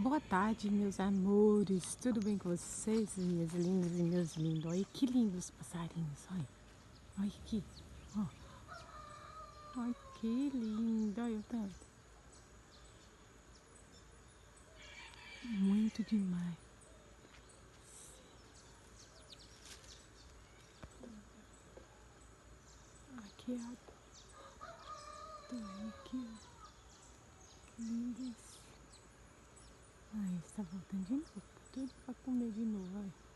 Boa tarde, meus amores. Tudo bem com vocês, minhas lindas e meus lindos? Olha que lindos passarinhos. Olha, olha aqui. Ó. Olha que lindo. Olha o tanto. Muito demais. Aqui, ó. Aqui, ó. Que lindos. Ai, está voltando de novo. Tudo para comer de novo, olha.